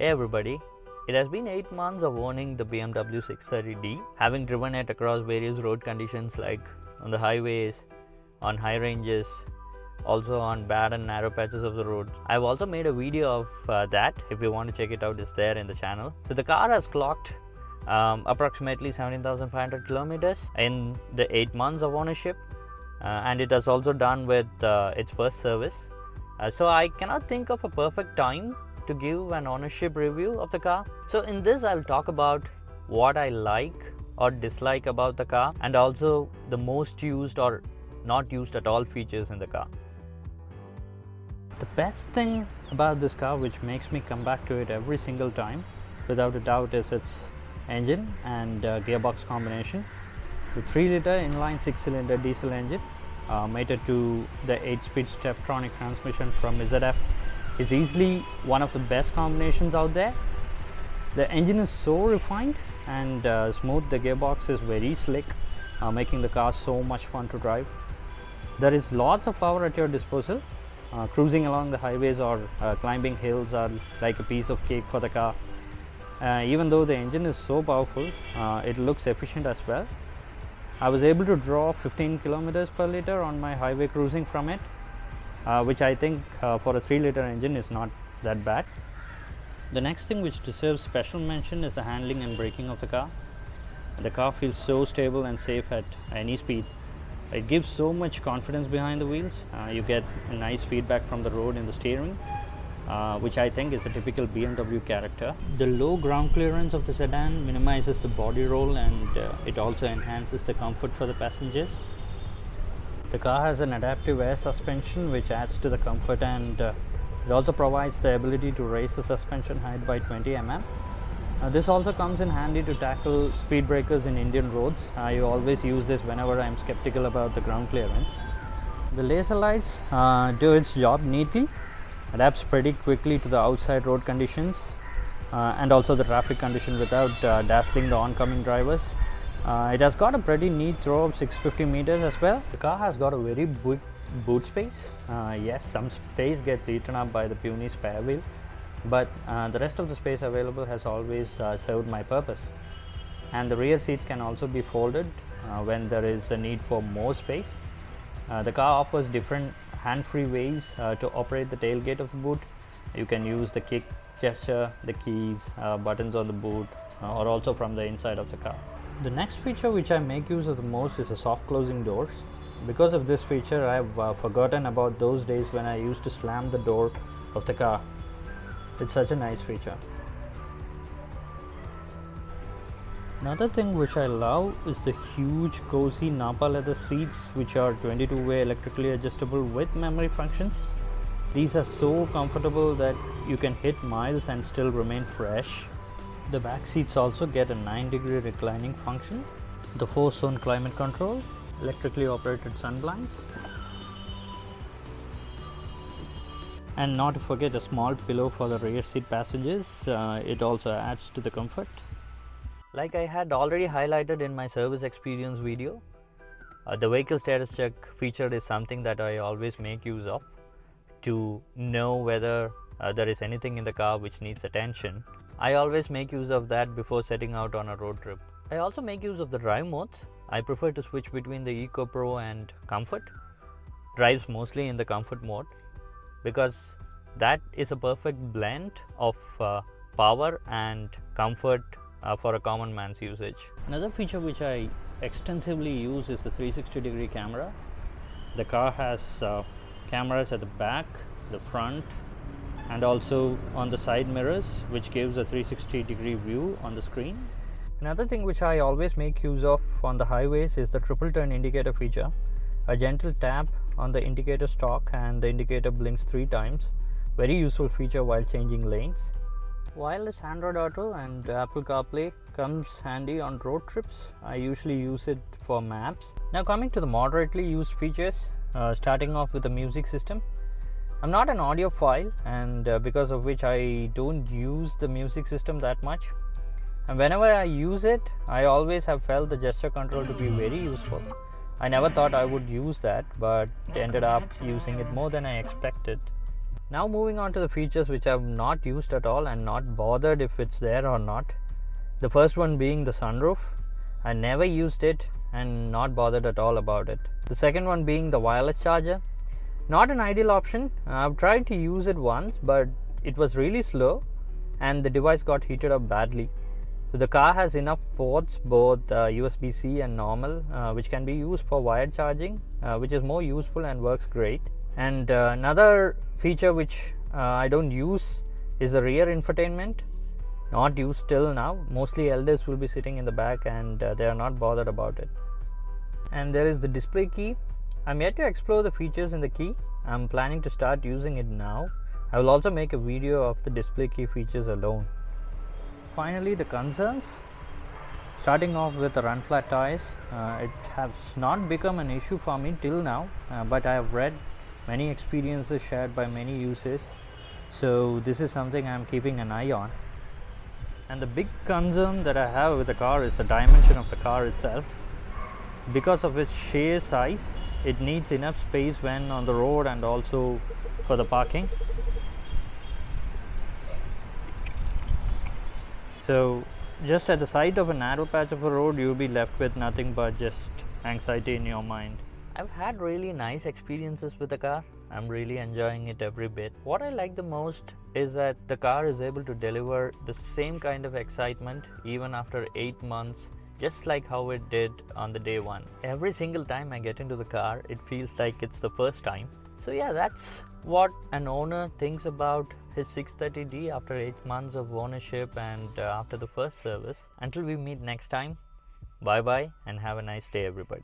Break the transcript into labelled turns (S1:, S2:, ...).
S1: Hey everybody, it has been 8 months of owning the BMW 630D, having driven it across various road conditions like on the highways, on high ranges, also on bad and narrow patches of the roads. I've also made a video of that. If you want to check it out, it's there in the channel. So the car has clocked approximately 17,500 kilometers in the 8 months of ownership, and it has also done with its first service. So I cannot think of a perfect time to give an ownership review of the car. So in this I'll talk about what I like or dislike about the car, and also the most used or not used at all features in the car. The best thing about this car, which makes me come back to it every single time without a doubt, is its engine and gearbox combination. The 3-liter inline 6-cylinder diesel engine mated to the 8-speed Steptronic transmission from ZF is easily one of the best combinations out there. The engine is so refined and smooth. The gearbox is very slick, making the car so much fun to drive. There is lots of power at your disposal. Cruising along the highways or climbing hills are like a piece of cake for the car. Even though the engine is so powerful, it looks efficient as well. I was able to draw 15 kilometers per liter on my highway cruising from it, which I think for a 3-liter engine is not that bad. The next thing which deserves special mention is the handling and braking of the car. The car feels so stable and safe at any speed. It gives so much confidence behind the wheels. You get a nice feedback from the road in the steering, which I think is a typical BMW character. The low ground clearance of the sedan minimizes the body roll, and it also enhances the comfort for the passengers. The car has an adaptive air suspension which adds to the comfort, and it also provides the ability to raise the suspension height by 20 mm. This also comes in handy to tackle speed breakers in Indian roads. I always use this whenever I am skeptical about the ground clearance. The laser lights do its job neatly, adapts pretty quickly to the outside road conditions and also the traffic condition without dazzling the oncoming drivers. It has got a pretty neat throw of 650 meters as well. The car has got a very big boot space. Yes, some space gets eaten up by the puny spare wheel, but the rest of the space available has always served my purpose. And the rear seats can also be folded when there is a need for more space. The car offers different hand-free ways to operate the tailgate of the boot. You can use the kick gesture, the keys, buttons on the boot, or also from the inside of the car. The next feature which I make use of the most is the soft closing doors. Because of this feature, I have forgotten about those days when I used to slam the door of the car. It's such a nice feature. Another thing which I love is the huge cozy Napa leather seats, which are 22-way electrically adjustable with memory functions. These are so comfortable that you can hit miles and still remain fresh. The back seats also get a 9-degree reclining function, the 4-zone climate control, electrically operated sun blinds, and not to forget a small pillow for the rear seat passengers. It also adds to the comfort. Like I had already highlighted in my service experience video, the vehicle status check feature is something that I always make use of to know whether there is anything in the car which needs attention. I always make use of that before setting out on a road trip. I also make use of the drive modes. I prefer to switch between the Eco Pro and Comfort. Drives mostly in the Comfort mode because that is a perfect blend of power and comfort for a common man's usage. Another feature which I extensively use is the 360-degree camera. The car has cameras at the back, the front, and also on the side mirrors, which gives a 360-degree view on the screen. Another thing which I always make use of on the highways is the triple turn indicator feature. A gentle tap on the indicator stalk and the indicator blinks 3 times. Very useful feature while changing lanes. Wireless Android Auto and Apple CarPlay comes handy on road trips. I usually use it for maps. Now coming to the moderately used features, starting off with the music system. I'm not an audiophile, and because of which I don't use the music system that much. And whenever I use it, I always have felt the gesture control to be very useful. I never thought I would use that, but ended up using it more than I expected. Now moving on to the features which I've not used at all and not bothered if it's there or not. The first one being the sunroof. I never used it and not bothered at all about it. The second one being the wireless charger. Not an ideal option. I've tried to use it once, but it was really slow and the device got heated up badly. So the car has enough ports, both USB-C and normal, which can be used for wired charging, which is more useful and works great. And another feature which I don't use is the rear infotainment. Not used till now. Mostly elders will be sitting in the back and they are not bothered about it. And there is the display key. I'm yet to explore the features in the key. I'm planning to start using it now. I will also make a video of the display key features alone. Finally, the concerns. Starting off with the run flat tires, it has not become an issue for me till now, but I have read many experiences shared by many users, so this is something I'm keeping an eye on. And the big concern that I have with the car is the dimension of the car itself. Because of its sheer size, it needs enough space when on the road and also for the parking. So just at the side of a narrow patch of a road, you'll be left with nothing but just anxiety in your mind. I've had really nice experiences with the car. I'm really enjoying it every bit. What I like the most is that the car is able to deliver the same kind of excitement even after 8 months, just like how it did on the day one. Every single time I get into the car, it feels like it's the first time. So yeah, that's what an owner thinks about his 630D after 8 months of ownership and after the first service. Until we meet next time, bye bye and have a nice day everybody.